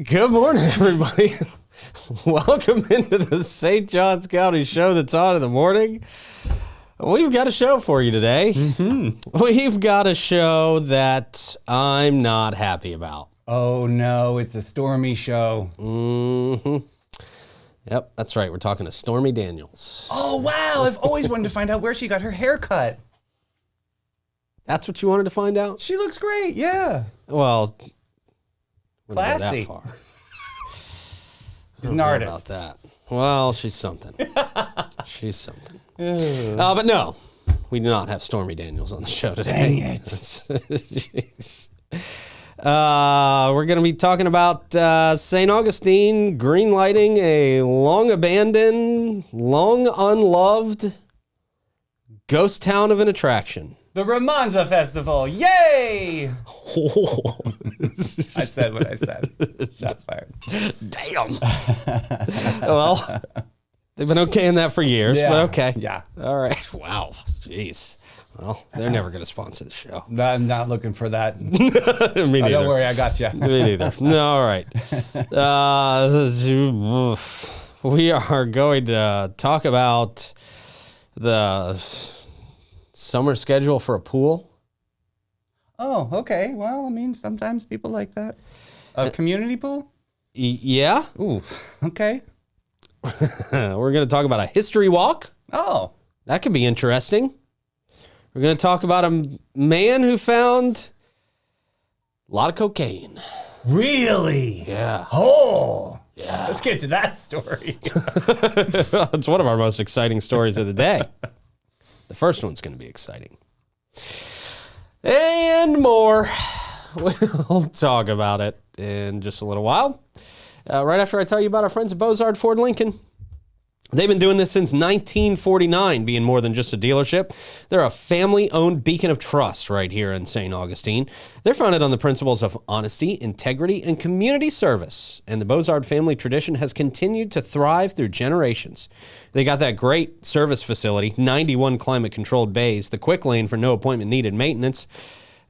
Good morning, everybody. Welcome into the St. Johns County show that's on in the morning. We've got a show for you today. We've got a show that I'm not happy about. Oh, no, it's a Stormy show. Yep, that's right. We're talking to Stormy Daniels. Oh, wow. I've always wanted to find out where she got her hair cut. That's what you wanted to find out? She looks great, yeah. Well, wouldn't go Classy. that far. She's an artist. About that. Well, she's something. She's something. But no, we do not have Stormy Daniels on the show today. Dang it. Jeez. We're going to be talking about St. Augustine greenlighting a long abandoned, long unloved ghost town of an attraction. The Romanza Festival, yay! I said what I said. Shots fired. Damn. Well, they've been okaying that for years, but okay. Yeah. All right. Wow. Jeez. Well, they're never going to sponsor the show. I'm not looking for that. Me neither. Don't worry, I got you. Me neither. No, all right. We are going to talk about the summer schedule for a pool. Oh, okay. Well, I mean, sometimes people like that. A community pool? Yeah. Ooh, okay. We're going to talk about a history walk. Oh. That could be interesting. We're going to talk about a man who found a lot of cocaine. Really? Yeah. Oh. Yeah. Let's get to that story. It's one of our most exciting stories of the day. The first one's going to be exciting. And more. We'll talk about it in just a little while. Right after I tell you about our friends at Bozard Ford Lincoln. They've been doing this since 1949, being more than just a dealership. They're a family-owned beacon of trust right here in St. Augustine. They're founded on the principles of honesty, integrity, and community service. And the Bozard family tradition has continued to thrive through generations. They got that great service facility, 91 climate-controlled bays, the quick lane for no appointment-needed maintenance,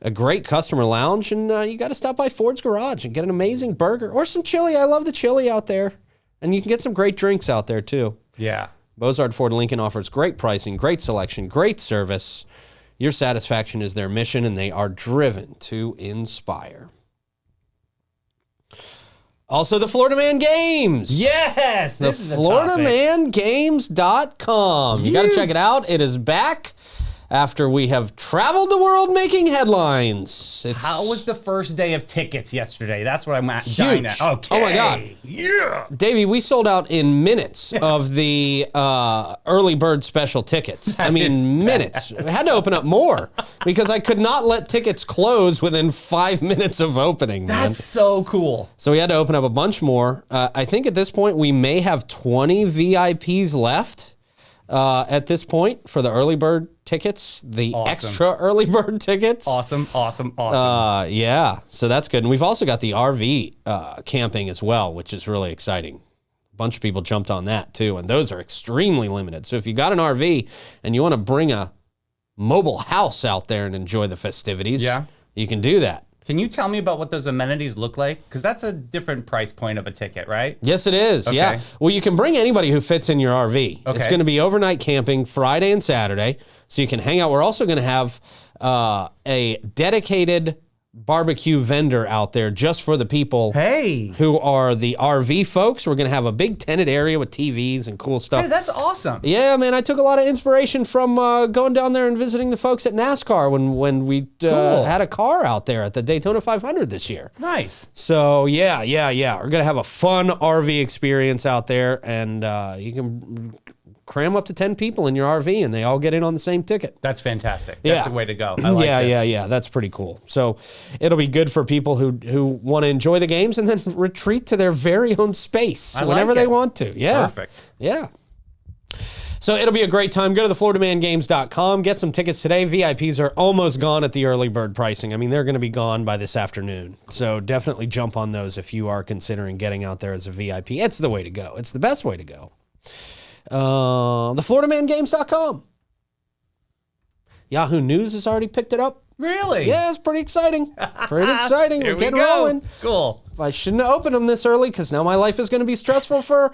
a great customer lounge, and you got to stop by Ford's Garage and get an amazing burger or some chili. I love the chili out there. And you can get some great drinks out there, too. Yeah. Bozard Ford Lincoln offers great pricing, great selection, great service. Your satisfaction is their mission, and they are driven to inspire. Also, the Florida Man Games. Yes! The This is a topic. FloridaManGames.com. You got to check it out. It is back after we have traveled the world making headlines. How was the first day of tickets yesterday? That's what I'm at. Huge. Okay. Oh, my God. Yeah. Davey, we sold out in minutes of the early bird special tickets. I mean, minutes. I had to open up more because I could not let tickets close within 5 minutes of opening, man. That's so cool. So we had to open up a bunch more. I think at this point we may have 20 VIPs left at this point for the early bird tickets, the extra early bird tickets. Awesome. Yeah, so that's good. And we've also got the RV camping as well, which is really exciting. A bunch of people jumped on that too, and those are extremely limited. So if you got an RV and you want to bring a mobile house out there and enjoy the festivities, you can do that. Can you tell me about what those amenities look like? Because that's a different price point of a ticket, right? Yes, it is. Okay. Yeah. Well, you can bring anybody who fits in your RV. It's going to be overnight camping Friday and Saturday, so you can hang out. We're also going to have a dedicated barbecue vendor out there just for the people who are the RV folks. We're going to have a big tented area with TVs and cool stuff. Hey, that's awesome. Yeah, man, I took a lot of inspiration from going down there and visiting the folks at NASCAR when we had a car out there at the Daytona 500 this year. Nice. So, yeah. We're going to have a fun RV experience out there, and you can cram up to 10 people in your RV, and they all get in on the same ticket. That's fantastic. That's the way to go. I like this. Yeah. That's pretty cool. So it'll be good for people who want to enjoy the games and then retreat to their very own space whenever they want to. Yeah. Perfect. Yeah. So it'll be a great time. Go to thefloridamangames.com. Get some tickets today. VIPs are almost gone at the early bird pricing. I mean, they're going to be gone by this afternoon. So definitely jump on those if you are considering getting out there as a VIP. It's the way to go. It's the best way to go. TheFloridaManGames.com. Yahoo News has already picked it up. Really? Yeah, it's pretty exciting. Pretty exciting. Here We're getting we go. rolling. Cool. I shouldn't have opened them this early because now my life is going to be stressful for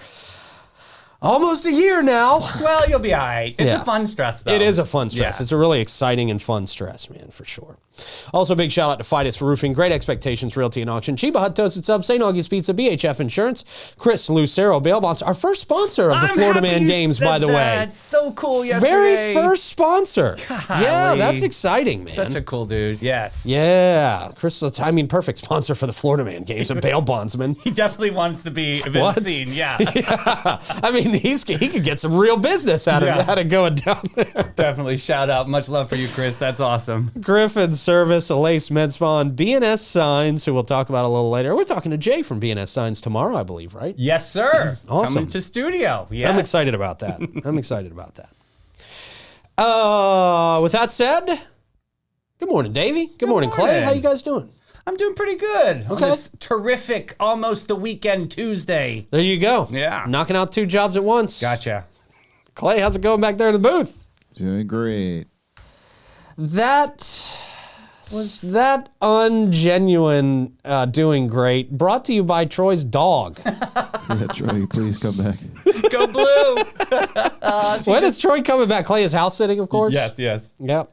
almost a year now. Well, you'll be all right. It's Yeah. a fun stress, though. It is a fun stress. Yeah. It's a really exciting and fun stress, man, for sure. Also, big shout out to Fidus Roofing, Great Expectations Realty and Auction, Chiba Hut Toasted Sub, St. Augie's Pizza, BHF Insurance, Chris Lucero Bail Bonds, our first sponsor of the I'm Florida happy Man you Games, said by the way. that. It's so cool yesterday. Very first sponsor. Yeah, that's exciting, man. Such a cool dude. Yes. Yeah, Chris, I mean, perfect sponsor for the Florida Man Games and bail bondsman. He definitely wants to be What? seen. Yeah. Yeah. I mean, he could get some real business out of going down there. Definitely shout out. Much love for you, Chris. That's awesome. Griffin Service, Alace MedSpa, BNS Signs, who we'll talk about a little later. We're talking to Jay from BNS Signs tomorrow, I believe, right? Yes, sir. Awesome. Coming to studio. Yes. I'm excited about that. With that said, good morning, Davey. Good morning, Clay. morning. How you guys doing? I'm doing pretty good. Okay. On this terrific, almost the weekend Tuesday. There you go. Yeah. Knocking out 2 jobs at once. Gotcha. Clay, how's it going back there in the booth? Doing great. Was that ungenuine doing great? Brought to you by Troy's dog. Yeah, Troy, please come back. Go blue. When is Troy coming back? Clay is house sitting, of course? Yes. Yep.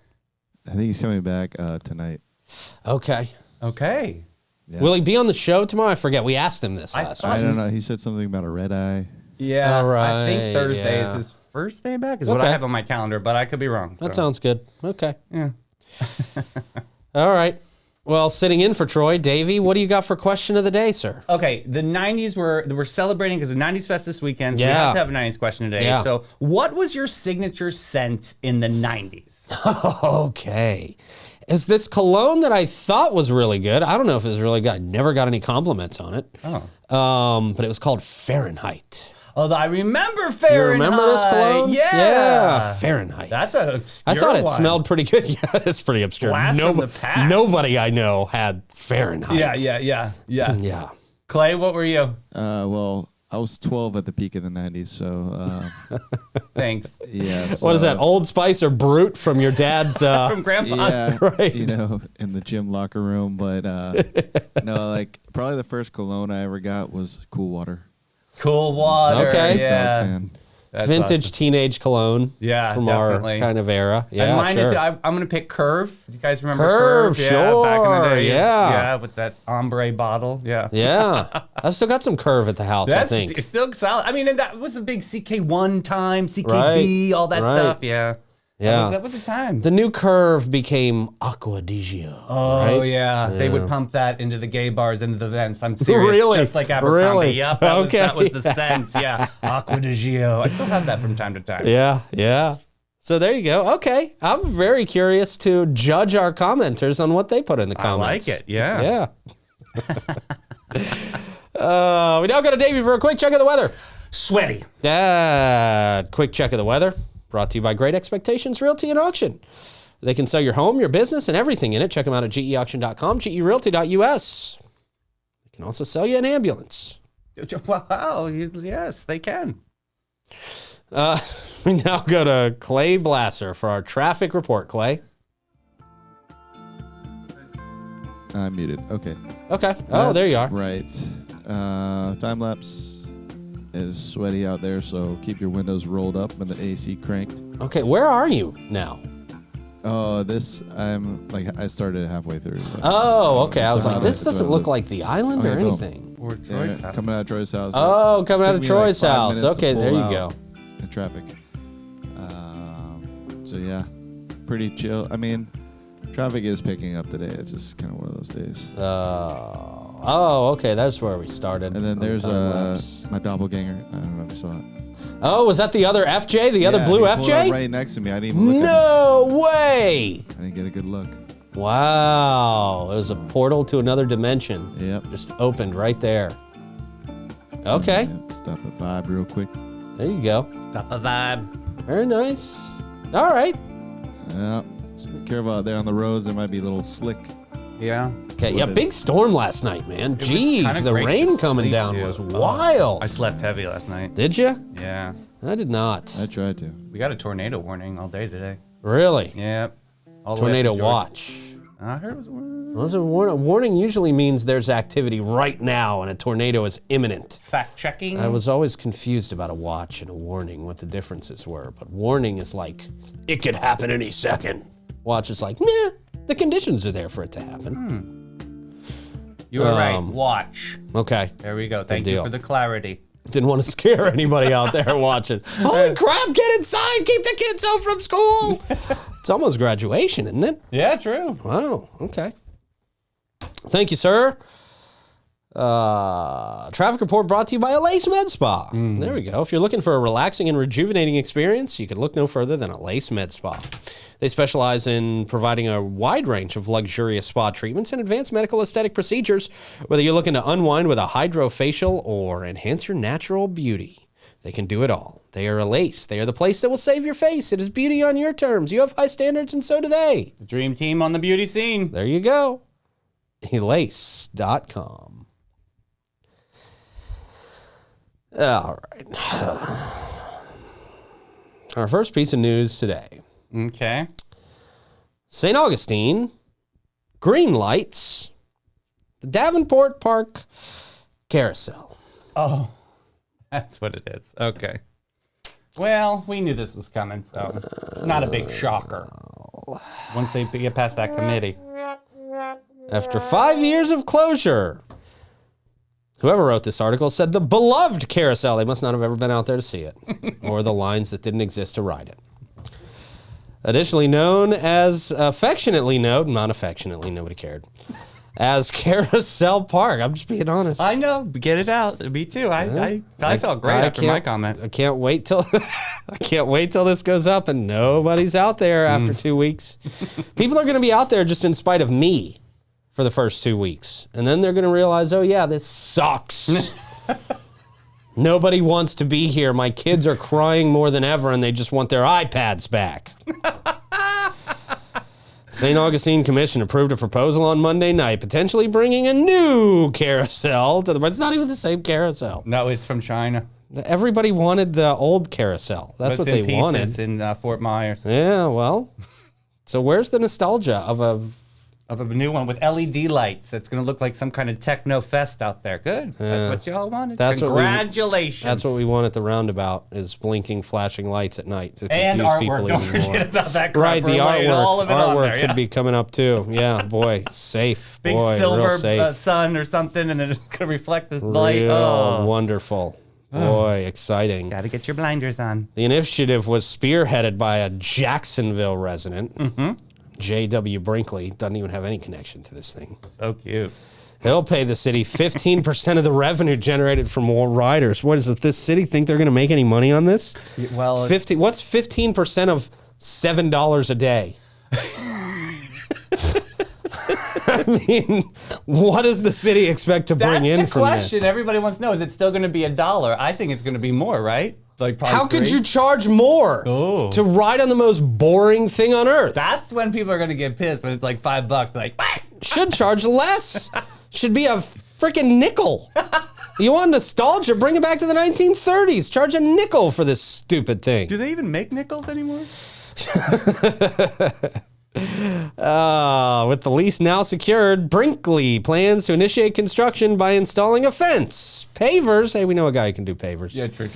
I think he's coming back tonight. Okay. Okay. Yeah. Will he be on the show tomorrow? I forget. We asked him this last I week. don't know. He said something about a red eye. Yeah. All right, I think Thursday yeah. is his first day back, is what Okay. I have on my calendar, but I could be wrong. That so. sounds good. Okay. Yeah. All right. Well, sitting in for Troy, Davey, what do you got for question of the day, sir? Okay, the 90s we're celebrating because the 90s Fest this weekend. So we Yeah. have to have a 90s question today. Yeah. So, what was your signature scent in the 90s? Okay. Is this cologne that I thought was really good? I don't know if it was really good. I never got any compliments on it. Oh. But it was called Fahrenheit. Although I remember Fahrenheit. You remember this cologne? Yeah. Fahrenheit. That's a obscure I thought it one. smelled pretty good. Yeah, it's pretty obscure. Blast from the past. Nobody I know had Fahrenheit. Yeah. Yeah. Clay, what were you? Well, I was 12 at the peak of the 90s, so Thanks. yeah. What is that, Old Spice or Brute from your dad's? From Grandpa's. Yeah, Right. you know, in the gym locker room. But no, like probably the first cologne I ever got was Cool Water. Cool water. Okay. Yeah. Dog fan. That's Vintage awesome. teenage cologne. Yeah, from definitely. our kind of era. And Yeah, mine sure. is, I'm going to pick Curve. Do you guys remember Curve, Curve? Yeah, back in the sure, day. yeah. Yeah, with that ombre bottle. Yeah. Yeah, I've still got some Curve at the house. I That's think. it's still solid. I mean, and that was a big CK1 time, CKB, all that right. stuff. Yeah. Yeah. That was a time. The new Curve became Aqua di Gio. Oh, right? yeah. They would pump that into the gay bars, into the vents. I'm serious. Really? Just like Abercrombie. Really? Yep. Okay. That was the scent. Yeah. Aqua di Gio. I still have that from time to time. Yeah. So there you go. Okay, I'm very curious to judge our commenters on what they put in the I comments. like it. Yeah. Yeah. We now go to Davey for a quick check of the weather. Sweaty. Quick check of the weather. Brought to you by Great Expectations Realty and Auction. They can sell your home, your business, and everything in it. Check them out at geauction.com, gerealty.us. They can also sell you an ambulance. Wow. Yes, they can. We now go to Clay Blasser for our traffic report. Clay. I'm muted. Okay. Okay. Oh, there you are. Right. Time lapse. It is sweaty out there, so keep your windows rolled up and the AC cranked. Okay, where are you now? Oh, I started halfway through. Oh, okay. I was like, this It's doesn't about look like the island or Okay, boom. anything. Or Yeah, Troy's house. coming out of Troy's house. Oh, coming out Took of me Troy's 5 house. minutes to Okay, there pull you out go. in traffic. So yeah, pretty chill. I mean, traffic is picking up today. It's just kind of one of those days. Oh, okay. That's where we started. And then on the there's time lapse. my doppelganger. I don't know if you saw it. Oh, was that the other FJ? The other blue he pulled up FJ? right next to me. I didn't even look at him. No way! I didn't get a good look. Wow. It was a portal to another dimension. Yep. Just opened right there. Okay. Yep, stop at Vibe real quick. There you go. Stop a vibe. Very nice. All right. Yep. So be careful out there on the roads. There might be a little slick. Yeah. Okay. Yeah, big storm last night, man. was Jeez, kinda the great rain to coming sleep down too. was Oh, wild. I slept heavy last night. Did you? Yeah. I did not. I tried to. We got a tornado warning all day today. Really? Yep. All the way up Tornado to Georgia. watch. I heard it was. Well, a warning usually means there's activity right now and a tornado is imminent. Fact checking. I was always confused about a watch and a warning, what the differences were. But warning is like, it could happen any second. Watch is like, nah, the conditions are there for it to happen. You were right. Watch. Okay. There we go. Thank Good you deal. for the clarity. Didn't want to scare anybody out there watching. Holy crap, get inside, keep the kids home from school. It's almost graduation, isn't it? Yeah, true. Wow, okay. Thank you, sir. Traffic report brought to you by Alace Med Spa. There we go. If you're looking for a relaxing and rejuvenating experience, you can look no further than Alace Med Spa. They specialize in providing a wide range of luxurious spa treatments and advanced medical aesthetic procedures, whether you're looking to unwind with a hydrofacial or enhance your natural beauty. They can do it all. They are Alace. They are the place that will save your face. It is beauty on your terms. You have high standards, and so do they. The dream team on the beauty scene. There you go. Elace.com. All right. Our first piece of news today. Okay. St. Augustine, greenlights, the Davenport Park Carousel. Oh, that's what it is. Okay. Well, we knew this was coming, so not a big shocker. Once they get past that committee. After 5 years of closure, whoever wrote this article said the beloved carousel, they must not have ever been out there to see it, or the lines that didn't exist to ride it. Additionally known as, affectionately known, not affectionately, nobody cared, as Carousel Park. I'm just being honest. I know. Get it out. Me too. I felt great after my comment. I can't wait till I can't wait till this goes up and nobody's out there after 2 weeks. People are going to be out there just in spite of me for the first 2 weeks. And then they're going to realize, oh yeah, this sucks. Nobody wants to be here. My kids are crying more than ever and they just want their iPads back. St. Augustine Commission approved a proposal on Monday night, potentially bringing a new carousel to the... It's not even the same carousel. No, it's from China. Everybody wanted the old carousel. That's what they wanted. It's in Fort Myers. Yeah, well, so where's the nostalgia of a new one with LED lights that's going to look like some kind of techno fest out there? Good. That's what y'all wanted. Congratulations. That's what we want at the roundabout, is blinking, flashing lights at night to and confuse artwork. people Don't even more. forget about that crap. Right, the all of it on there, could be coming up too. Yeah, boy, safe. Big boy, silver real safe. sun or something, and then it's going to reflect this light. Real Oh, wonderful. Boy, exciting. got to get your blinders on. The initiative was spearheaded by a Jacksonville resident. J.W. Brinkley doesn't even have any connection to this thing. So cute. He'll pay the city 15% of the revenue generated from more riders. What is it? This city think they're going to make any money on this? Well, What's 15% of $7 a day? I mean, what does the city expect to bring in that's the from question this? everybody wants to know. Is it still going to be $1? I think it's going to be more, right? Like probably How could $3. you charge more to ride on the most boring thing on earth? That's when people are going to get pissed, when it's like $5. They're like, what? Should charge less. Should be a freaking nickel. You want nostalgia? Bring it back to the 1930s. Charge a nickel for this stupid thing. Do they even make nickels anymore? With the lease now secured, Brinkley plans to initiate construction by installing a fence, pavers. Hey, we know a guy who can do pavers. Yeah, true.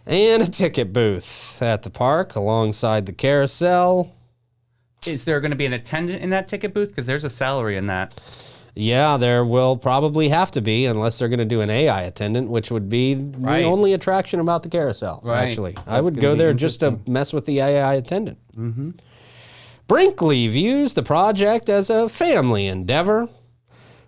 And a ticket booth at the park alongside the carousel. Is there going to be an attendant in that ticket booth? Because there's a salary in that. Yeah, there will probably have to be, unless they're going to do an AI attendant, which would be the only attraction about the carousel, actually. I would go there just to mess with the AI attendant. Brinkley views the project as a family endeavor,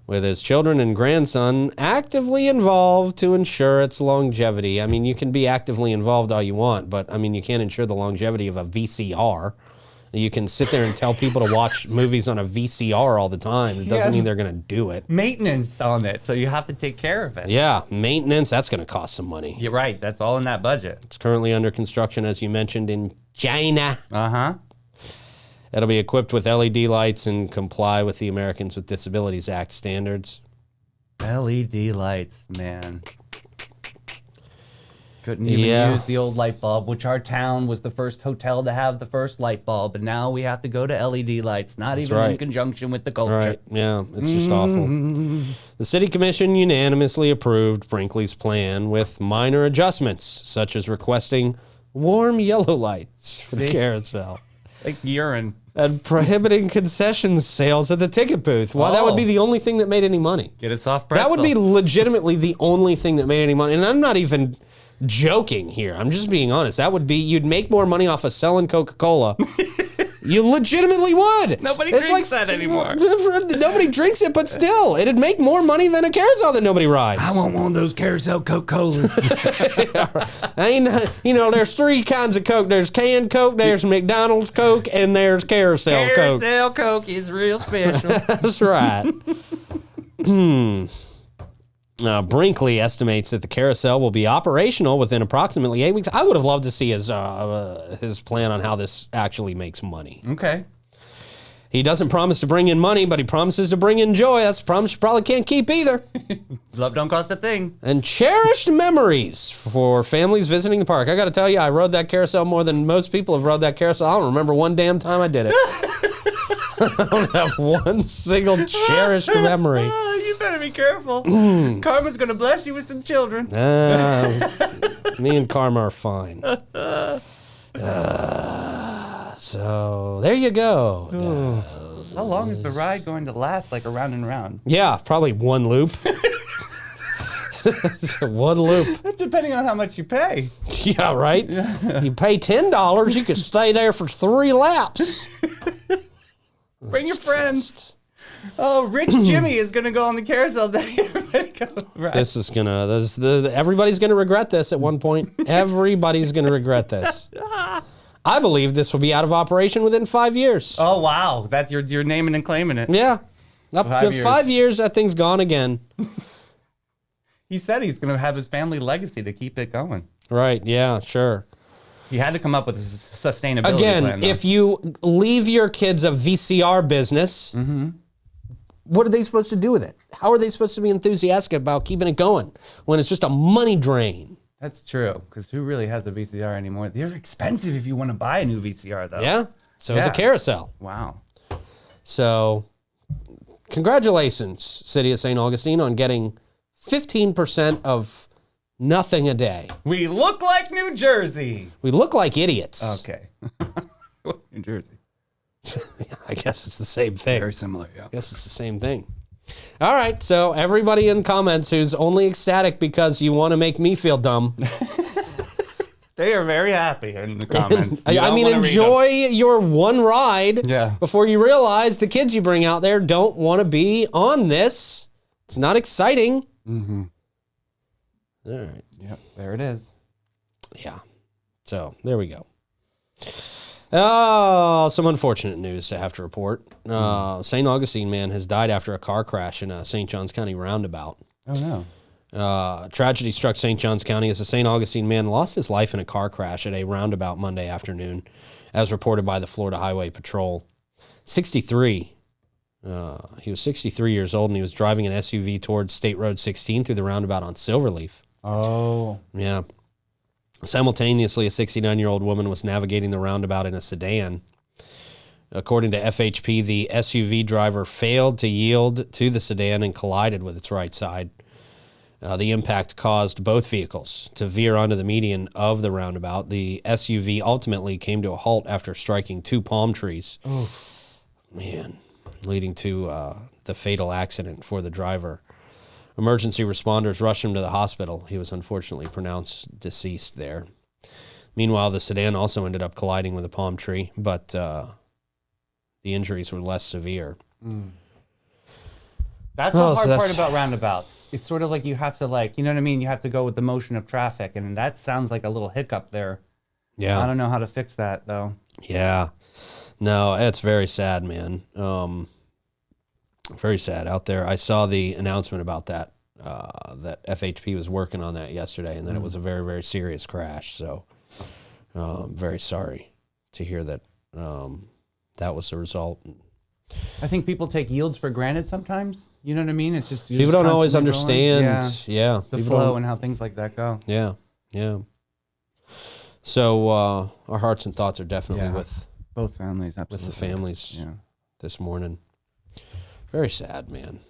with his children and grandson actively involved to ensure its longevity. I mean, you can be actively involved all you want, but I mean, you can't ensure the longevity of a VCR. You can sit there and tell people to watch movies on a VCR all the time. It doesn't mean they're going to do it. Maintenance on it, so you have to take care of it. Yeah, maintenance, that's going to cost some money. You're right. That's all in that budget. It's currently under construction, as you mentioned, in China. Uh-huh. It'll be equipped with LED lights and comply with the Americans with Disabilities Act standards. LED lights, man. Couldn't even use the old light bulb, which our town was the first hotel to have the first light bulb, and now we have to go to LED lights, not even in conjunction with the culture. Right, yeah, it's just awful. The city commission unanimously approved Brinkley's plan with minor adjustments, such as requesting warm yellow lights for the carousel. Like urine. And prohibiting concession sales at the ticket booth. Well, that would be the only thing that made any money. Get a soft pretzel. That would be legitimately the only thing that made any money. And I'm not even joking here. I'm just being honest. That would be, you'd make more money off of selling Coca-Cola. You legitimately would. Nobody drinks that anymore. Nobody drinks it, but still, it'd make more money than a carousel that nobody rides. I want one of those carousel Coca-Colas. There's three kinds of Coke. There's canned Coke, there's McDonald's Coke, and there's carousel Coke. Carousel Coke is real special. That's right. Brinkley estimates that the carousel will be operational within approximately 8 weeks. I would have loved to see his plan on how this actually makes money. Okay. He doesn't promise to bring in money, but he promises to bring in joy. That's a promise you probably can't keep either. Love don't cost a thing. And cherished memories for families visiting the park. I got to tell you, I rode that carousel more than most people have rode that carousel. I don't remember one damn time I did it. I don't have one single cherished memory. You better be careful. Karma's going to bless you with some children. Me and Karma are fine. So there you go. How long is the ride going to last, like around and around? Yeah, probably one loop. One loop. That's depending on how much you pay. Yeah, right? You pay $10, you can stay there for 3 laps. Bring your friends. Oh, Rich Jimmy is going to go on the carousel day. This is going to, everybody's going to regret this at one point. Everybody's going to regret this. I believe this will be out of operation within 5 years. Oh, wow. That's you're naming and claiming it. Yeah. Up to 5 years, that thing's gone again. He said he's going to have his family legacy to keep it going. Right. Yeah, sure. He had to come up with a sustainability Again, plan. If you leave your kids a VCR business, what are they supposed to do with it? How are they supposed to be enthusiastic about keeping it going when it's just a money drain? That's true, because who really has a VCR anymore? They're expensive if you want to buy a new VCR, though. Yeah, so is a carousel. Wow. So, congratulations, City of St. Augustine, on getting 15% of nothing a day. We look like New Jersey. We look like idiots. Okay. New Jersey. I guess it's the same thing. Very similar, yeah. I guess it's the same thing. All right, so everybody in comments who's only ecstatic because you want to make me feel dumb. They are very happy in the comments. Enjoy your one ride Yeah. before you realize the kids you bring out there don't want to be on this. It's not exciting. Mm-hmm. All right. Yep, there it is. Yeah. So there we go. Oh, some unfortunate news to have to report. St. Augustine man has died after a car crash in a St. Johns County roundabout. Oh, no. Tragedy struck St. Johns County as a St. Augustine man lost his life in a car crash at a roundabout Monday afternoon, as reported by the Florida Highway Patrol. 63. He was 63 years old, and he was driving an SUV towards State Road 16 through the roundabout on Silverleaf. Oh. Yeah. Simultaneously, a 69-year-old woman was navigating the roundabout in a sedan. According to FHP, the SUV driver failed to yield to the sedan and collided with its right side. The impact caused both vehicles to veer onto the median of the roundabout. The SUV ultimately came to a halt after striking 2 palm trees. Oh, man, leading to the fatal accident for the driver. Emergency responders rushed him to the hospital. He was unfortunately pronounced deceased there. Meanwhile, the sedan also ended up colliding with a palm tree, but the injuries were less severe. That's the hard part about roundabouts. It's sort of like you have to, you know what I mean? You have to go with the motion of traffic, and that sounds like a little hiccup there. Yeah. I don't know how to fix that, though. Yeah. No, it's very sad, man. Very sad out there. I saw the announcement about that, that FHP was working on that yesterday, and that it was a very, very serious crash. So very sorry to hear that that was the result. I think people take yields for granted sometimes. You know what I mean? It's just people don't always understand. Yeah. The flow and how things like that go. Yeah. Yeah. So our hearts and thoughts are definitely Yeah. with Both families, absolutely. the families Yeah. this morning. Very sad, man.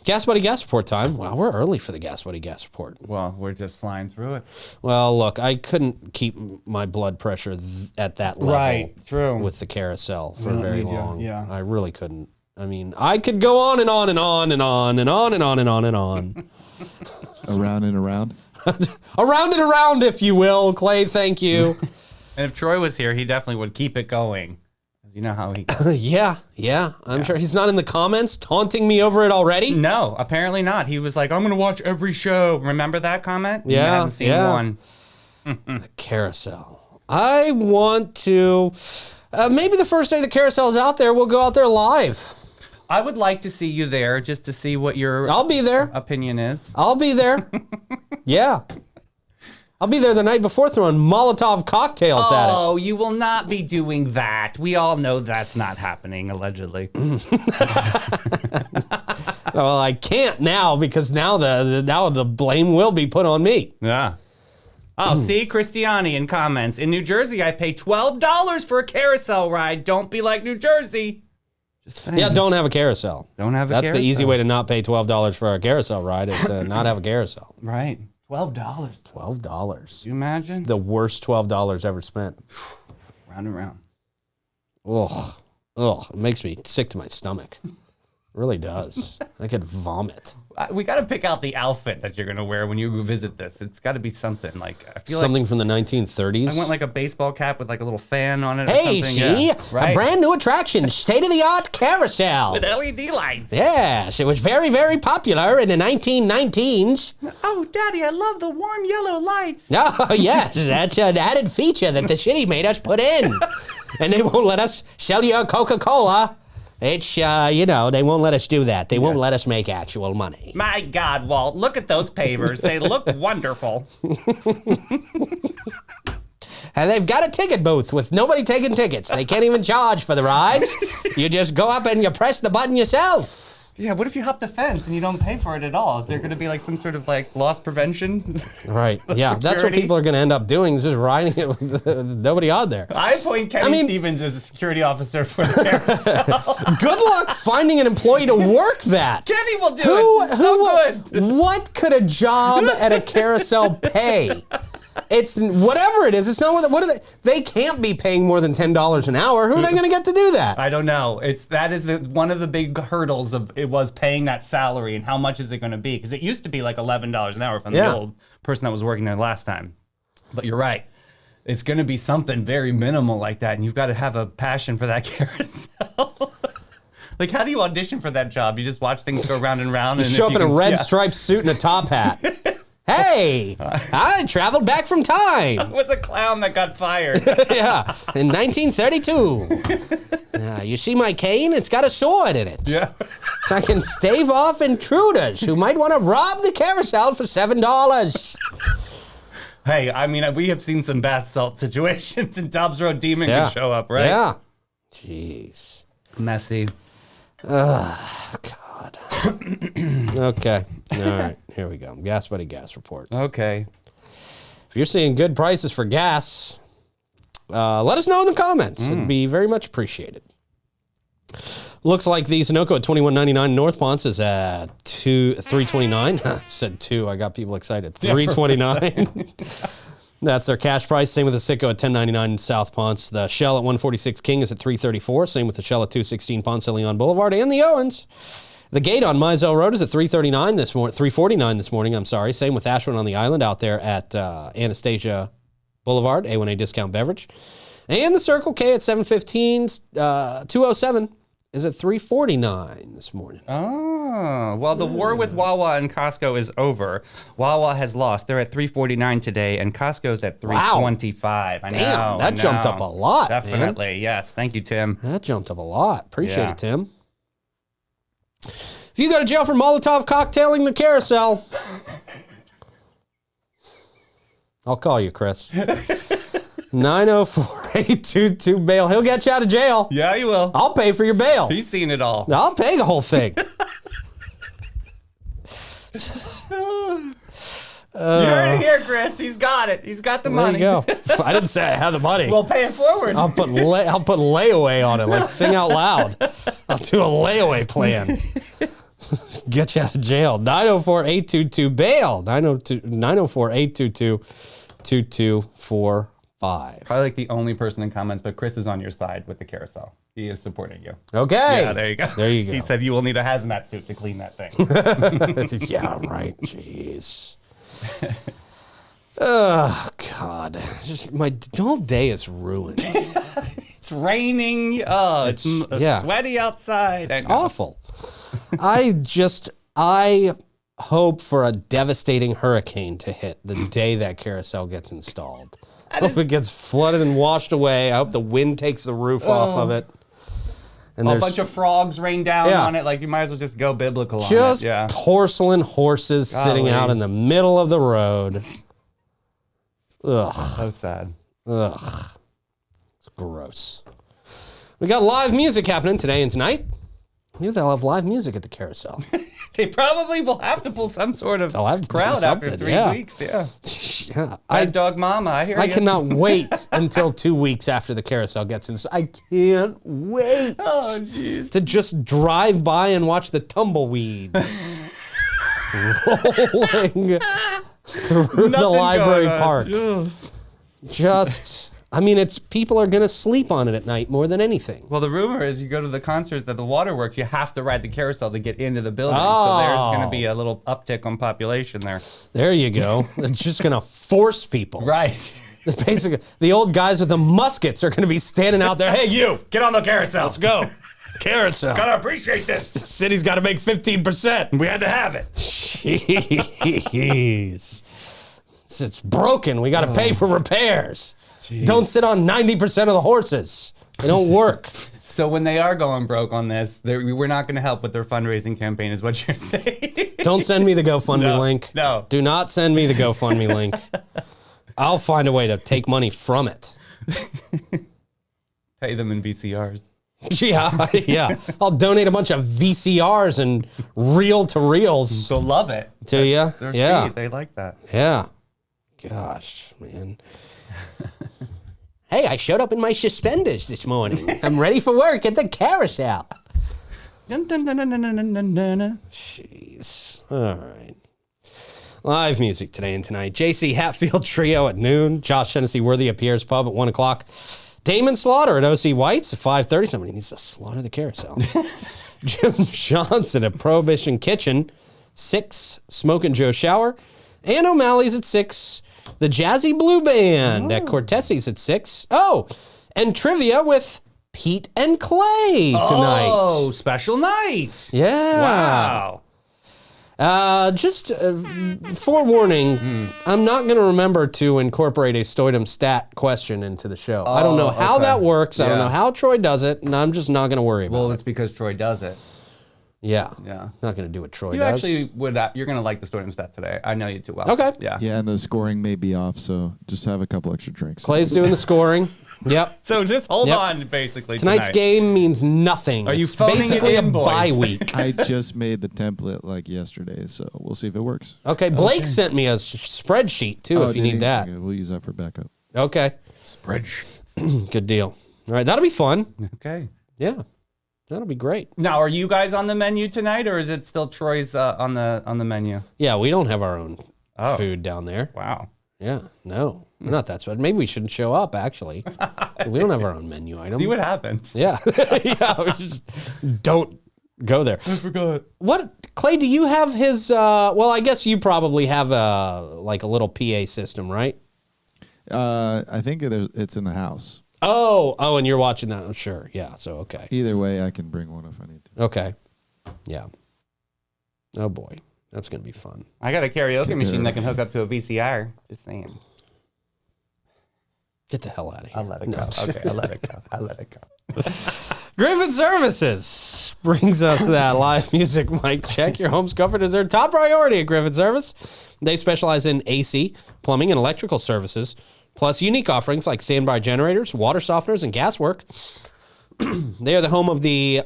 Gas Buddy Gas Report time. Wow, we're early for the Gas Buddy Gas Report. Well, we're just flying through it. Well, look, I couldn't keep my blood pressure at that level Right, true. with the carousel for don't very need you, long. yeah. I really couldn't. I mean, I could go on and on and on and on and on and on and on and on. Around and around. Around and around, if you will, Clay. Thank you. And if Troy was here, he definitely would keep it going. You know how he... Yeah. I'm sure he's not in the comments taunting me over it already. No, apparently not. He was like, I'm going to watch every show. Remember that comment? Yeah, I haven't seen one. The carousel. I want to... maybe the first day the carousel is out there, we'll go out there live. I would like to see you there just to see what your I'll be there. opinion is. I'll be there. Yeah. I'll be there the night before throwing Molotov cocktails at it. Oh, you will not be doing that. We all know that's not happening, allegedly. Well, I can't now because now the blame will be put on me. Yeah. Oh, see, Christiani in comments. In New Jersey, I pay $12 for a carousel ride. Don't be like New Jersey. Just saying. Yeah, don't have a carousel. Don't have a That's carousel. the easy way to not pay $12 for a carousel ride is to not have a carousel. Right. $12. $12. You imagine? The worst $12 ever spent. Round and round. Ugh. It makes me sick to my stomach. It really does. I could vomit. We got to pick out the outfit that you're going to wear when you visit this. It's got to be something like, I feel Something like from the 1930s. I want like a baseball cap with like a little fan on it or Hey, something. see? Yeah. Right? A brand new attraction, state-of-the-art carousel. With LED lights. Yes, it was very, very popular in the 1919s. Oh, Daddy, I love the warm yellow lights. Oh, yes, that's an added feature that the city made us put in. And they won't let us sell you a Coca-Cola. It's, they won't let us do that. They won't let us make actual money. My God, Walt, look at those pavers. They look wonderful. And they've got a ticket booth with nobody taking tickets. They can't even charge for the rides. You just go up and you press the button yourself. Yeah, what if you hop the fence and you don't pay for it at all? Is there going to be like some sort of like loss prevention? Right. Yeah, that's what Security? people are going to end up doing is just riding it with nobody on there. I appoint Kenny Stevens as the security officer for the carousel. Good luck finding an employee to work that. Kenny will do it. Good. What could a job at a carousel pay? It's whatever it is. It's not what are they? They can't be paying more than $10 an hour. Who are they going to get to do that? I don't know. That is one of the big hurdles of it was paying that salary and how much is it going to be? Because it used to be like $11 an hour from the old person that was working there last time. But you're right. It's going to be something very minimal like that, and you've got to have a passion for that carousel. Like, how do you audition for that job? You just watch things go round and round. You and show up in a red striped suit and a top hat. Hey, I traveled back from time. It was a clown that got fired. Yeah, in 1932. You see my cane? It's got a sword in it. Yeah. So I can stave off intruders who might want to rob the carousel for $7. Hey, I mean, we have seen some bath salt situations, and Dobbs Road Demon can show up, right? Yeah. Jeez. Messy. God. Okay. All right. Here we go. Gas Buddy Gas Report. Okay. If you're seeing good prices for gas, let us know in the comments. It'd be very much appreciated. Looks like the Sunoco at $21.99 North Ponce is at $3.29. Said 2. I got people excited. $3.29. That's their cash price. Same with the Citgo at $10.99 South Ponce. The Shell at 146 King is at $3.34. Same with the Shell at 216 Ponce de Leon Boulevard and the Owens. The Gate on Mizell Road is at $3.39 this morning. $3.49 this morning. I'm sorry. Same with Ashland on the Island out there at Anastasia Boulevard, A1A Discount Beverage, and the Circle K at 715 207 is at $3.49 this morning. Oh, well, the war with Wawa and Costco is over. Wawa has lost. They're at $3.49 today, and Costco's at $3.25. I know. Damn, that jumped up a lot. Definitely, man. yes. Thank you, Tim. That jumped up a lot. Appreciate it, Tim. If you go to jail for Molotov cocktailing the carousel, I'll call you, Chris. 904-822 bail. He'll get you out of jail. Yeah, you will. I'll pay for your bail. He's seen it all. I'll pay the whole thing. You heard it here, Chris. He's got it. He's got the money. There you go. I didn't say I had the money. We'll pay it forward. I'll put layaway on it. Like sing out loud. I'll do a layaway plan. Get you out of jail. 904-822-BAIL. 904-822-2245. Probably like the only person in comments, but Chris is on your side with the carousel. He is supporting you. Okay. Yeah, there you go. There you go. He said you will need a hazmat suit to clean that thing. Yeah, right. Jeez. Oh, God. Just my whole day is ruined. It's raining. Oh, it's sweaty outside. It's awful. I hope for a devastating hurricane to hit the day that carousel gets installed. I hope it gets flooded and washed away. I hope the wind takes the roof off of it. And a bunch of frogs rain down on it. Like, you might as well just go biblical on it. Just porcelain horses sitting out in the middle of the road. Ugh. So sad. Ugh. It's gross. We got live music happening today and tonight. Maybe they'll have live music at the carousel. They probably will have to pull some sort of crowd after 3 weeks. Yeah. Yeah. Bad Dog Mama, I hear you. I cannot wait until 2 weeks after the carousel gets in. I can't wait to just drive by and watch the tumbleweeds rolling through the library park. People are going to sleep on it at night more than anything. Well, the rumor is you go to the concerts at the waterworks, you have to ride the carousel to get into the building. So there's going to be a little uptick on population there. There you go. It's just going to force people. Right. Basically, the old guys with the muskets are going to be standing out there. Hey, you, Get on the carousel. let's go. Carousel. Gotta appreciate this. The city's got to make 15%. We had to have it. Jeez. It's broken. We got to pay for repairs. Jeez. Don't sit on 90% of the horses. They don't work. So when they are going broke on this, we're not going to help with their fundraising campaign is what you're saying. Don't send me the GoFundMe link. No. Do not send me the GoFundMe link. I'll find a way to take money from it. Pay them in VCRs. Yeah. I'll donate a bunch of VCRs and reel-to-reels. They'll love it. To you? Yeah. Sweet. They like that. Yeah. Gosh, man. Hey, I showed up in my suspenders this morning. I'm ready for work at the carousel. Dun, dun, dun, dun, dun, dun, dun, dun. Jeez. All right. Live music today and tonight. JC Hatfield Trio at noon. Josh Hennessy Worthy at Pierre's Pub at 1 o'clock. Damon Slaughter at OC White's at 5:30. Somebody needs to slaughter the carousel. Jim Johnson at Prohibition Kitchen, 6. Smokin' Joe Shower. And O'Malley's at 6. The Jazzy Blue Band at Cortesi's at 6. Oh, and trivia with Pete and Clay tonight. Oh, special night. Yeah. Wow. Just forewarning, I'm not going to remember to incorporate a Stoidum stat question into the show. I don't know how that works. I don't know how Troy does it, and I'm just not going to worry about it. Well, it's because Troy does it. Yeah. Yeah. Not going to do what Troy You does. actually would. You're going to like the Stoidum stat today. I know you too well. Okay. Yeah. Yeah, and the scoring may be off, so just have a couple extra drinks. Clay's doing the scoring. Yep. So just hold on, basically. Tonight's game means nothing. Are you it's phoning basically it in, a boys? bye week. I just made the template like yesterday, so we'll see if it works. Okay, Blake sent me a spreadsheet too if you did need he? that. Okay, we'll use that for backup. Okay. Spreadsheet. Good deal. All right, that'll be fun. Okay. Yeah. That'll be great. Now, are you guys on the menu tonight, or is it still Troy's on the menu? Yeah, we don't have our own food down there. Wow. Yeah, no. We're not that spread. Maybe we shouldn't show up, actually. We don't have our own menu item. See what happens. Yeah. Yeah, we just don't go there. I forgot. What, Clay, do you have his, well, I guess you probably have a little PA system, right? I think it's in the house. Oh, and you're watching that. Oh, sure. Yeah, so, okay. Either way, I can bring one if I need to. Okay. Yeah. Oh, boy. That's going to be fun. I got a karaoke machine that can hook up to a VCR. Just saying. Get the hell out of here. I'll let it go. Okay, I'll let it go. I'll let it go. Griffin Services brings us that live music mic check. Your home's comfort is their top priority at Griffin Service. They specialize in AC, plumbing, and electrical services, plus unique offerings like standby generators, water softeners, and gas work. They are the home of the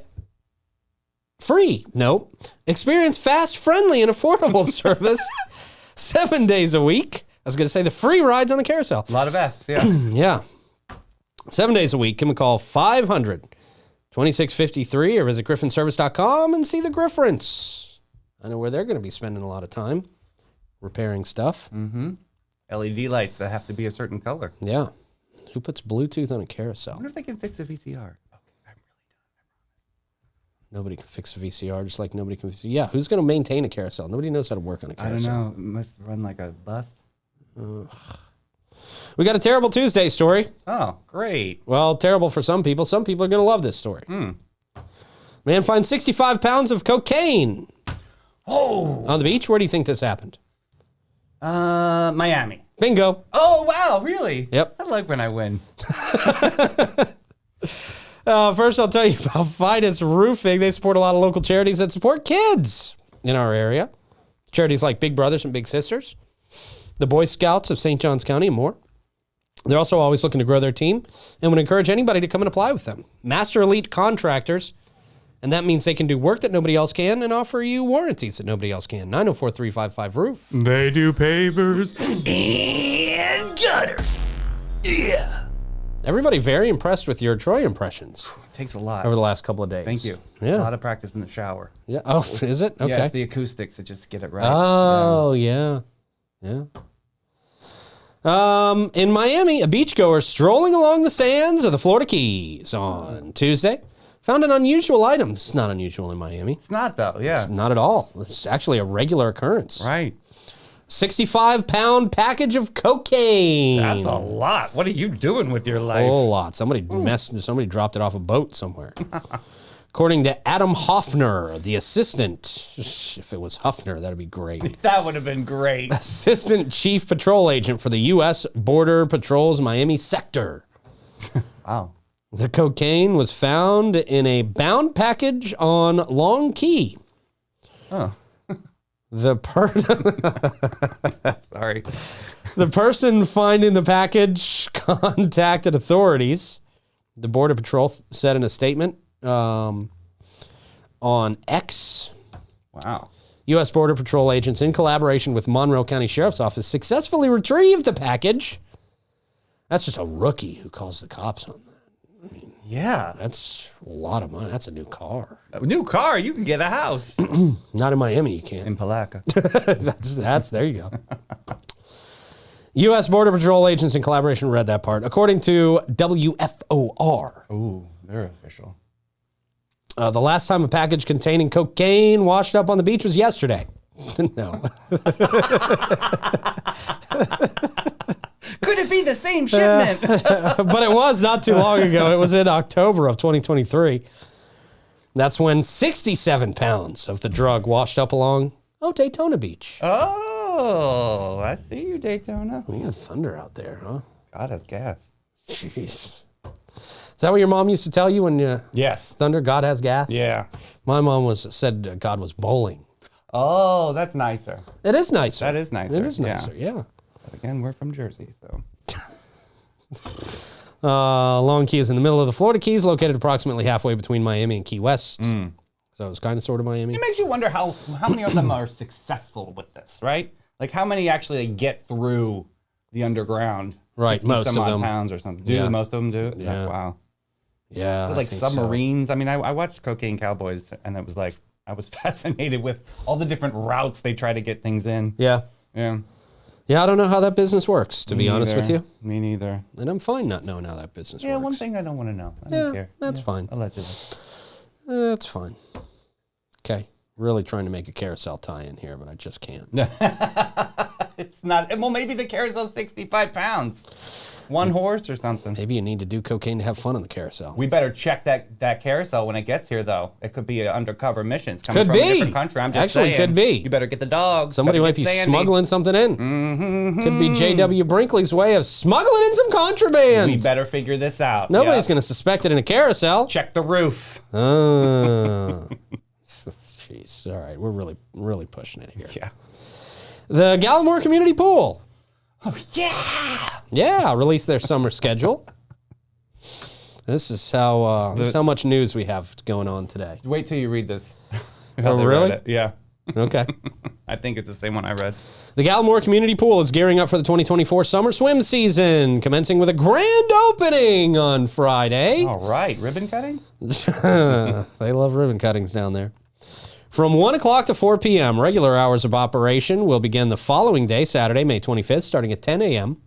experience fast, friendly, and affordable service 7 days a week. I was going to say the free rides on the carousel. A lot of F's, yeah. Yeah. 7 days a week. Give them a call 500-2653 or visit griffinservice.com and see the Griffrents. I know where they're going to be spending a lot of time repairing stuff. LED lights that have to be a certain color. Yeah. Who puts Bluetooth on a carousel? I wonder if they can fix a VCR. Nobody can fix a VCR, just like nobody can. Yeah, who's going to maintain a carousel? Nobody knows how to work on a I carousel. don't know. It must run like a bus. We got a terrible Tuesday story. Oh, great. Well, terrible for some people. Some people are going to love this story. Man finds 65 pounds of cocaine. Oh. On the beach. Where do you think this happened? Miami. Bingo. Oh, wow, really? Yep. I like when I win. First, I'll tell you about Fidus Roofing. They support a lot of local charities that support kids in our area. Charities like Big Brothers and Big Sisters, the Boy Scouts of St. Johns County, and more. They're also always looking to grow their team and would encourage anybody to come and apply with them. Master Elite Contractors, and that means they can do work that nobody else can and offer you warranties that nobody else can. 904-355-ROOF. They do pavers and gutters. Yeah. Everybody very impressed with your Troy impressions It takes a lot. over the last couple of days. Thank you. Yeah. A lot of practice in the shower. Yeah. Oh, is it? Okay. Yeah, it's the acoustics that just get it right. Oh, yeah. Yeah. In Miami, a beachgoer strolling along the sands of the Florida Keys on Tuesday found an unusual item. It's not unusual in Miami. It's not, though. Yeah. Not at all. It's actually a regular occurrence. Right. 65-pound package of cocaine. That's a lot. What are you doing with your A life? whole lot. Somebody dropped it off a boat somewhere. According to Adam Hoffner, the assistant, if it was Huffner, that'd be great. That would have been great. Assistant Chief Patrol Agent for the U.S. Border Patrol's Miami sector. Wow. The cocaine was found in a bound package on Long Key. Oh. The Sorry. The person finding the package contacted authorities. The Border Patrol said in a statement on X. Wow. U.S. Border Patrol agents, in collaboration with Monroe County Sheriff's Office, successfully retrieved the package. That's just a rookie who calls the cops on that. I mean, Yeah. that's a lot of money. That's a new car. A new car, you can get a house. Not in Miami, you can't. In Palaca. That's there you go. U.S. Border Patrol agents in collaboration read that part. According to WFOR. Ooh, they're official. The last time a package containing cocaine washed up on the beach was yesterday. No. Could it be the same shipment? But it was not too long ago. It was in October of 2023. That's when 67 pounds of the drug washed up along Daytona Beach. Oh, I see you, Daytona. We got thunder out there, huh? God has gas. Jeez. Is that what your mom used to tell you when you Yes. thunder, God has gas? Yeah. My mom said God was bowling. Oh, that's nicer. It is nicer. That is nicer. It is nicer, yeah. But again, we're from Jersey, so. Long Key is in the middle of the Florida Keys, located approximately halfway between Miami and Key West. So it's kind of sort of Miami. It makes you wonder how many of them are successful with this, right? Like how many actually get through the underground? Right, 60 most some of odd them. pounds or something. Yeah. Most of them do? Yeah. Wow. Yeah. Is it like submarines? I mean, I watched Cocaine Cowboys, and it was like, I was fascinated with all the different routes they try to get things in. Yeah. Yeah. Yeah, I don't know how that business works, to be honest with you. Me neither. And I'm fine not knowing how that business Yeah, works. one thing I don't want to know. I don't care. That's fine. Allegedly. That's fine. Okay. Really trying to make a carousel tie-in here, but I just can't. It's not. Well, maybe the carousel's 65 pounds. One horse or something. Maybe you need to do cocaine to have fun on the carousel. We better check that carousel when it gets here, though. It could be an undercover mission. It's coming Could from be. a different country. I'm just Actually, saying. could be. You better get the dogs. Somebody Better might be get Sandy. smuggling something in. Mm-hmm. Could be J.W. Brinkley's way of smuggling in some contraband. We better figure this out. Nobody's Yeah. going to suspect it in a carousel. Check the roof. Oh. Jeez. All right. We're really pushing it here. Yeah. The Gallimore Community Pool. Oh, yeah. Yeah, released their summer schedule. This is how much news we have going on today. Wait till you read this. Oh, How they really? wrote it. Yeah. Okay. I think it's the same one I read. The Gallimore Community Pool is gearing up for the 2024 summer swim season, commencing with a grand opening on Friday. All right. Ribbon cutting? They love ribbon cuttings down there. From 1 o'clock to 4 p.m., regular hours of operation will begin the following day, Saturday, May 25th, starting at 10 a.m.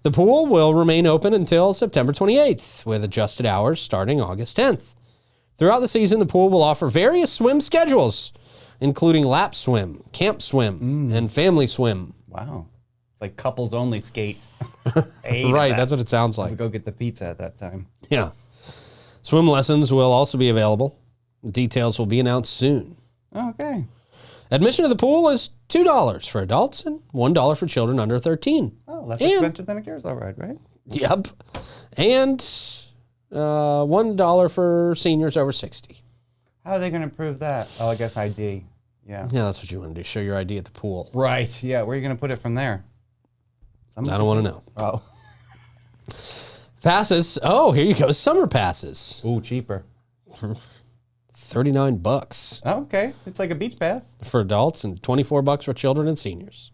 The pool will remain open until September 28th, with adjusted hours starting August 10th. Throughout the season, the pool will offer various swim schedules, including lap swim, camp swim, and family swim. Wow. It's like couples only skate. Right, that's what it sounds We'll like. go get the pizza at that time. Yeah. Swim lessons will also be available. Details will be announced soon. Okay. Admission to the pool is $2 for adults and $1 for children under 13. Oh, less expensive than a carousel ride, right? Yep. And $1 for seniors over 60. How are they going to prove that? Oh, I guess ID. Yeah. Yeah, that's what you want to do. Show your ID at the pool. Right. Yeah. Where are you going to put it from there? I don't want to know. Oh. Passes. Oh, here you go. Summer passes. Ooh, cheaper. $39 Oh, okay. It's like a beach pass. for adults and $24 for children and seniors.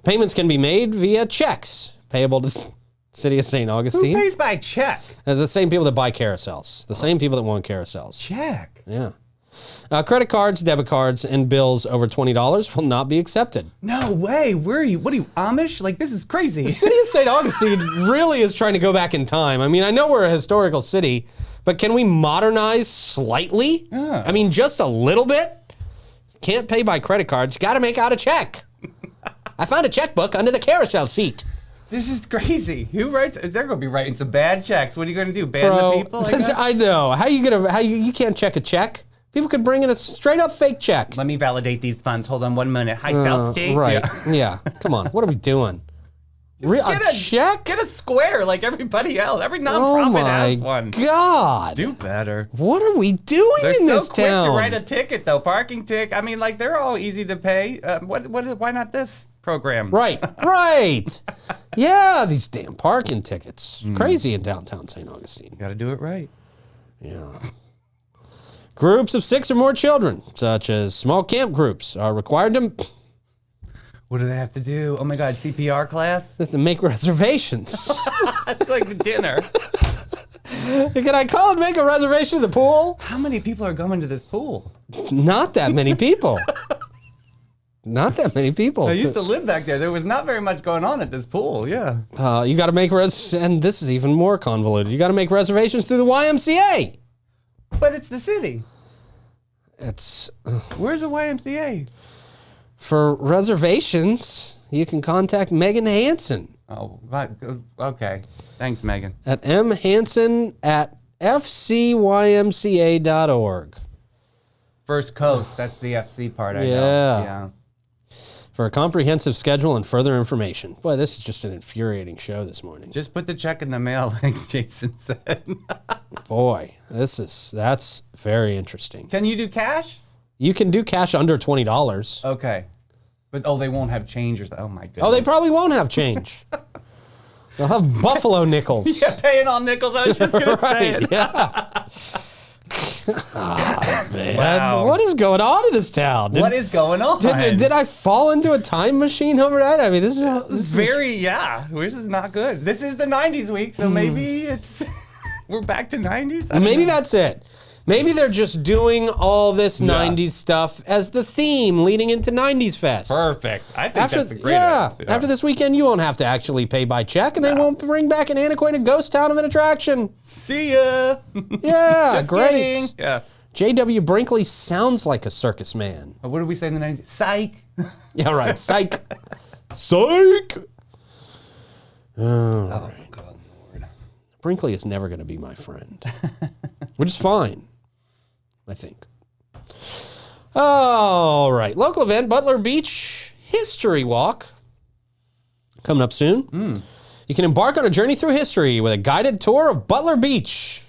Payments can be made via checks payable to the City of St. Who Augustine. pays by check? The same people that buy carousels. The same people that want carousels. Check. Yeah. Credit cards, debit cards, and bills over $20 will not be accepted. No way. Where are you? What are you, Amish? Like, this is crazy. The City of St. Augustine really is trying to go back in time. I mean, I know we're a historical city, but can we modernize slightly? Yeah. I mean, just a little bit? Can't pay by credit cards. Got to make out a check. I found a checkbook under the carousel seat. This is crazy. Who writes? Is there going to be writing some bad checks? What are you going to do? Ban Bro, the people? I guess? I know. How you can't check a check? People could bring in a straight up fake check. Let me validate these funds. Hold on 1 minute. Hi, South State. Right. Yeah. Yeah. Come on. What are we doing? A check? Get a square like everybody else. Every Oh nonprofit my has one. God. Do better. What are we doing They're in so this quick town? to write a ticket, though. Parking ticket. I mean, like, they're all easy to pay. Why not this program? Right. Right. Yeah, these damn parking tickets. Crazy in downtown St. Augustine. Got to do it right. Yeah. Groups of 6 or more children, such as small camp groups, are required to What do they have to do? Oh, my God. CPR class? make reservations. That's like the dinner. Can I call and make a reservation at the pool? How many people are going to this pool? Not that many people. Not that many people. I used to live back there. There was not very much going on at this pool. Yeah. You got to make and this is even more convoluted. You got to make reservations through the YMCA. But it's the city. It's Where's the YMCA? for reservations. You can contact Megan Hansen Oh, right. Okay. Thanks, Megan. at mhansen@fcymca.org First Coast. That's the FC part. I Yeah. know. Yeah. for a comprehensive schedule and further information. Boy, this is just an infuriating show this morning. Just put the check in the mail, like Jason said. Boy, that's very interesting. Can you do cash? You can do cash under $20. Okay. But, they won't have change or something. Oh, my goodness. Oh, they probably won't have change. They'll have buffalo nickels. Yeah, paying on nickels. I was just going to say Right, it. yeah. Man, Wow. what is going on in this town? What is going on? Did I fall into a time machine overnight? I mean, this is Very, yeah. This is not good. This is the 90s week, so maybe it's... We're back to 90s? I don't maybe know. that's it. Maybe they're just doing all this Yeah. 90s stuff as the theme leading into 90s Fest. Perfect. I think that's a great yeah, idea. after this weekend, you won't have to actually pay by check, and they won't bring back an antiquated ghost town of an attraction. See ya. Yeah, Just great. kidding. Yeah. J.W. Brinkley sounds like a circus man. What did we say in the 90s? Psych. Yeah, right. Psych. Psych. Oh, God, Lord. Brinkley is never going to be my friend, which is fine, I think. All right. Local event, Butler Beach History Walk. Coming up soon. You can embark on a journey through history with a guided tour of Butler Beach.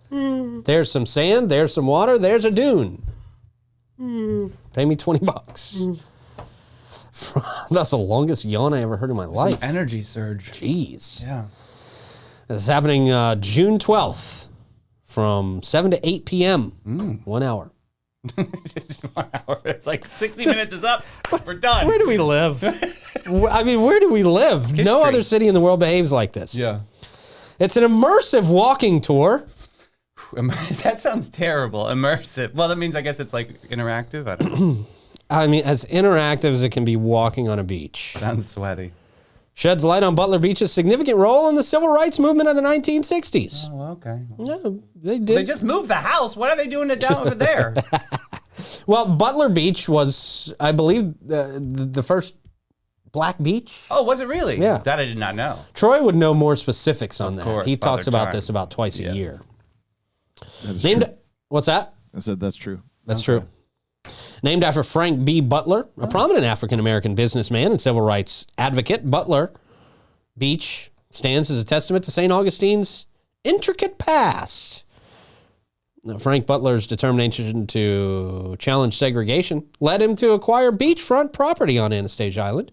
There's some sand, there's some water, there's a dune. Pay me $20. That's the longest yawn I ever heard in my life. Energy surge. Jeez. Yeah. This is happening June 12th from 7 to 8 p.m. 1 hour. Just 1 hour. It's like 60 minutes is up. We're done. Where do we live? I mean, where do we live? History. No other city in the world behaves like this. Yeah. It's an immersive walking tour. That sounds terrible. Immersive. Well, that means I guess it's like interactive. I don't know. I mean, as interactive as it can be walking on a beach. Sounds sweaty. Sheds light on Butler Beach's significant role in the civil rights movement of the 1960s. Oh, okay. Yeah, they did. They just moved the house. What are they doing down over there? Well, Butler Beach was, I believe, the first black beach. Oh, was it really? Yeah. That I did not know. Troy would know more specifics on that. course, He Father talks about Time. this about twice a Yes. year. That is Named, true. what's that? I said that's true. That's true. Named after Frank B. Butler, a prominent African-American businessman and civil rights advocate, Butler Beach stands as a testament to St. Augustine's intricate past. Now, Frank Butler's determination to challenge segregation led him to acquire beachfront property on Anastasia Island,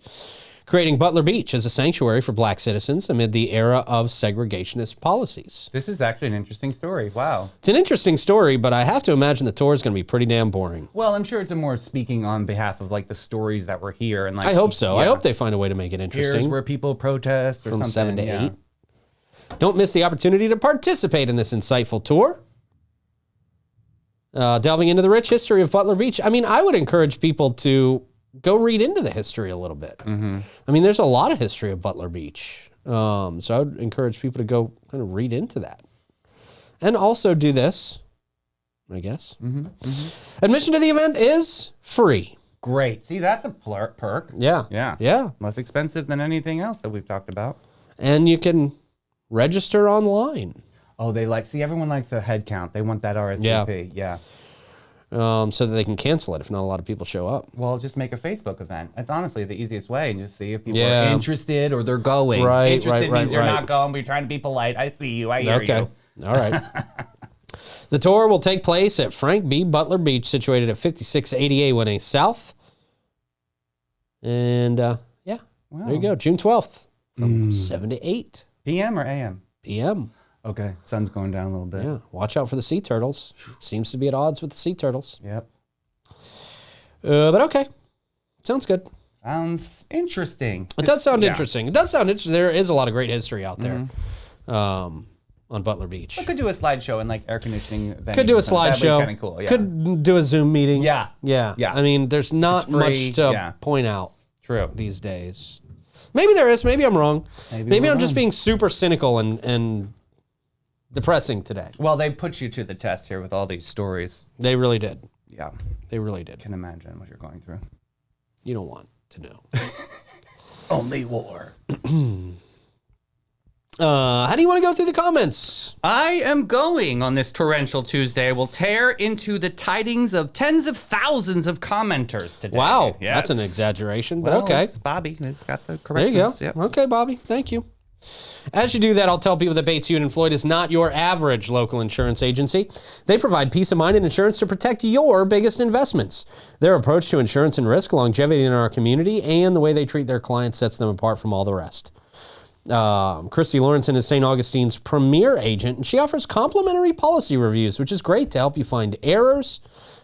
creating Butler Beach as a sanctuary for black citizens amid the era of segregationist policies. This is actually an interesting story. Wow. It's an interesting story, but I have to imagine the tour is going to be pretty damn boring. Well, I'm sure it's a more speaking on behalf of like the stories that were here and like. I hope so. I Yeah. hope they find a way to make it interesting. Here's where people protest or From something. 7 to yeah. 8. Don't miss the opportunity to participate in this insightful tour. Delving into the rich history of Butler Beach. I mean, I would encourage people to go read into the history a little bit. Mm-hmm. I mean, there's a lot of history of Butler Beach. So I would encourage people to go kind of read into that. And also do this, I guess. Admission to the event is free. Great. See, that's a perk. Yeah. Yeah. Yeah. Less expensive than anything else that we've talked about. And you can register online. Oh, see, everyone likes a head count. They want that RSVP. Yeah. So that they can cancel it if not a lot of people show up. Well, just make a Facebook event. That's honestly the easiest way, and just see if people Yeah. are interested or they're going. Right, Interested right, means you're right. not going, but you're trying to be polite. I see you. I hear Okay. you. All right. The tour will take place at Frank B. Butler Beach, situated at 5680 A1A South. And yeah, there you go. June 12th from 7 to 8 PM or AM? p.m. Okay. Sun's going down a little bit. Yeah, watch out for the sea turtles. Seems to be at odds with the sea turtles. Yep. But okay. Sounds good. Sounds interesting. It does sound Yeah. interesting. It does sound interesting. There is a lot of great history out there on Butler Beach. I could do a slideshow and like air conditioning. Could do a slideshow. Kind of cool. Yeah. Could do a Zoom meeting. Yeah. Yeah. Yeah. I mean, there's not It's free, much to yeah. point out True. these days. Maybe there is. Maybe I'm wrong. Maybe we're I'm just wrong. being super cynical and depressing today. Well, they put you to the test here with all these stories. They really did. Yeah. They really did. Can imagine what you're going through. You don't want to know. Only war. How do you want to go through the comments? I am going on this torrential Tuesday. We'll tear into the tidings of tens of thousands of commenters today. Wow. Yes. That's an exaggeration, but Well, okay. it's Bobby. It's got the There you go. correctness. Yep. Okay, Bobby. Thank you. As you do that, I'll tell people that Bates, Hewitt & Floyd is not your average local insurance agency. They provide peace of mind and insurance to protect your biggest investments. Their approach to insurance and risk, longevity in our community, and the way they treat their clients sets them apart from all the rest. Christy Lawrenson is St. Augustine's premier agent, and she offers complimentary policy reviews, which is great to help you find errors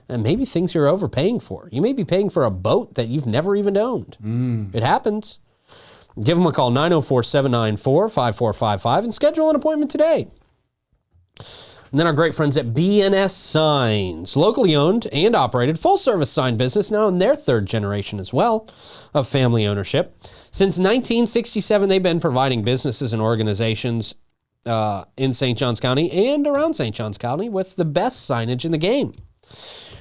and maybe things you're overpaying for. You may be paying for a boat that you've never even owned. It happens. Give them a call, 904-794-5455, and schedule an appointment today. And then our great friends at BNS Signs, locally owned and operated full-service sign business, now in their third generation as well of family ownership. Since 1967, they've been providing businesses and organizations in St. Johns County and around St. Johns County with the best signage in the game.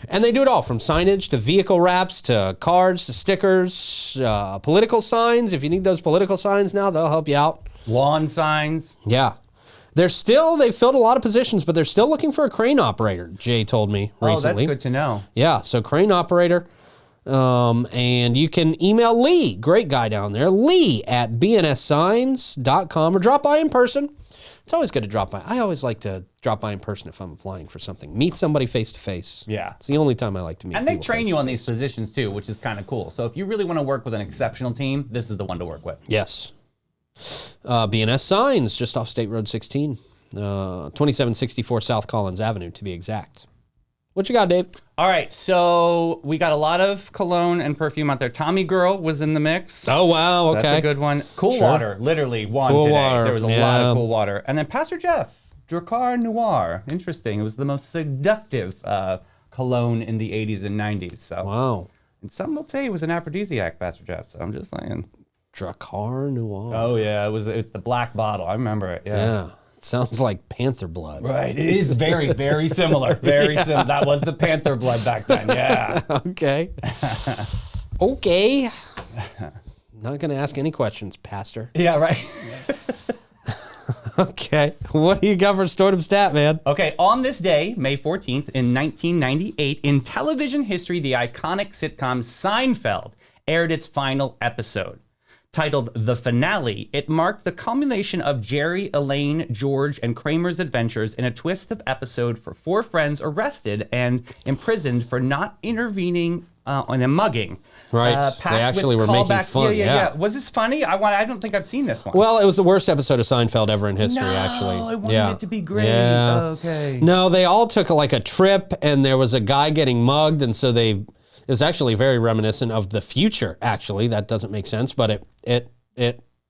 And they do it all, from signage to vehicle wraps to cards to stickers, political signs. If you need those political signs now, they'll help you out. Lawn signs. Yeah. They've filled a lot of positions, but they're still looking for a crane operator, Jay told me recently. Oh, that's good to know. Yeah, so crane operator. And you can email Lee, great guy down there, lee@bnssigns.com, or drop by in person. It's always good to drop by. I always like to drop by in person if I'm applying for something. Meet somebody face to face. Yeah. It's the only time I like to meet And they people train you on these face-to-face. positions too, which is kind of cool. So if you really want to work with an exceptional team, this is the one to work with. Yes. BNS Signs, just off State Road 16, 2764 South Collins Avenue, to be exact. What you got, Dave? All right, so we got a lot of cologne and perfume out there. Tommy Girl was in the mix. Oh, wow. Okay. That's a good one. Cool Sure. Water, literally won Cool today. Water, There was a lot yeah. of Cool Water. And then Pastor Jeff, Dracar Noir. Interesting. It was the most seductive cologne in the 80s and 90s. So, Wow. and some will say it was an aphrodisiac, Pastor Jeff. So I'm just saying. Dracar Noir. Oh yeah, it's the black bottle. I remember it. Yeah. It sounds like panther blood. Right. It is very, very similar. Very similar. That was the panther blood back then. Yeah. Okay. Okay. Not going to ask any questions, Pastor. Yeah, right. Okay. What do you got for Stordom Stat, man? Okay, on this day, May 14th, in 1998, in television history, the iconic sitcom Seinfeld aired its final episode. Titled The Finale, it marked the culmination of Jerry, Elaine, George, and Kramer's adventures in a twist of episode for four friends arrested and imprisoned for not intervening on a mugging. Right. packed They actually with were making callbacks. fun, yeah. Was this funny? I don't think I've seen this one. Well, it was the worst episode of Seinfeld ever in history, actually. I wanted it to be great. Yeah. Okay. No, they all took like a trip, and there was a guy getting mugged, and so it was actually very reminiscent of the future. Actually, that doesn't make sense, but it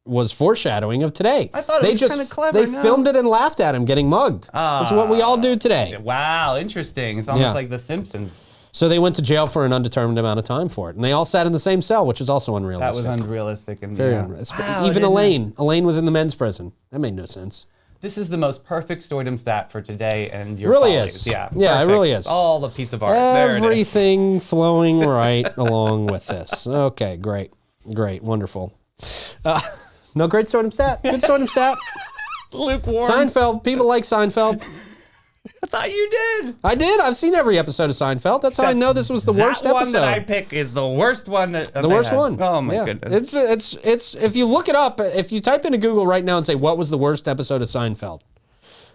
was foreshadowing of today. I thought it was kinda clever, They no? filmed it and laughed at him getting mugged. That's what we all do today. Wow, interesting. It's almost Yeah. like The Simpsons. So they went to jail for an undetermined amount of time for it, and they all sat in the same cell, which is also That unrealistic. was unrealistic. And Very yeah. unrealistic. Wow, I Even didn't know. Elaine was in the men's prison. That made no sense. This is the most perfect Stordom stat for today and your Really follies. is. Yeah, Yeah, it perfect. really is. All a piece of art. There it is. Everything flowing right along with this. Okay, great, wonderful. No, great Stordom stat. Good Stordom stat. Lukewarm. Seinfeld. People like Seinfeld. I thought you did. I did. I've seen every episode of Seinfeld. That's how I know this was the worst That one episode. that I pick is the worst one that The worst one. Oh my Yeah. goodness. It's if you look it up, if you type into Google right now and say what was the worst episode of Seinfeld,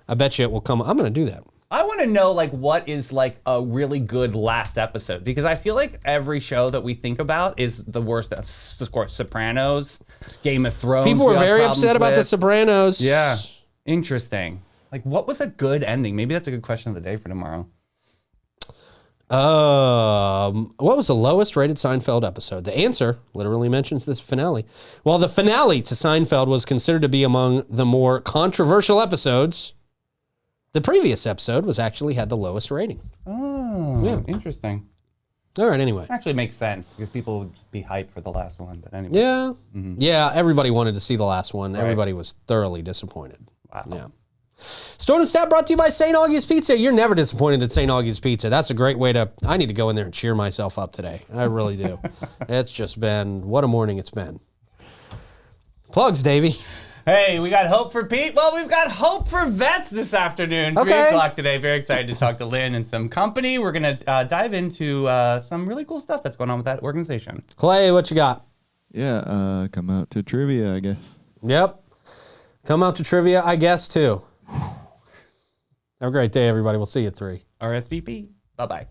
I bet you it will come. I'm going to do that. I want to know like what is like a really good last episode, because I feel like every show that we think about is the worst. That's of course Sopranos, Game of Thrones. People were we had very problems upset about The with. Sopranos. Yeah. Interesting. Like, what was a good ending? Maybe that's a good question of the day for tomorrow. What was the lowest rated Seinfeld episode? The answer literally mentions this finale. Well, the finale to Seinfeld was considered to be among the more controversial episodes. The previous episode was actually had the lowest rating. Oh, Yeah. interesting. All right, anyway. Actually makes sense because people would just be hyped for the last one. But anyway. Yeah. Yeah, everybody wanted to see the last one. Right. Everybody was thoroughly disappointed. Wow. Yeah. Stordom Stat brought to you by St. Augie's Pizza. You're never disappointed at St. Augie's Pizza. That's a great way to... I need to go in there and cheer myself up today. I really do. It's just been... What a morning it's been. Plugs, Davey. Hey, we got hope for Pete. Well, we've got hope for vets this afternoon. 3 Okay. o'clock today. Very excited to talk to Lynn and some company. We're going to dive into some really cool stuff that's going on with that organization. Clay, what you got? Yeah, come out to trivia, I guess. Yep. Come out to trivia, I guess, too. Have a great day, everybody. We'll see you at 3. RSVP. Bye-bye.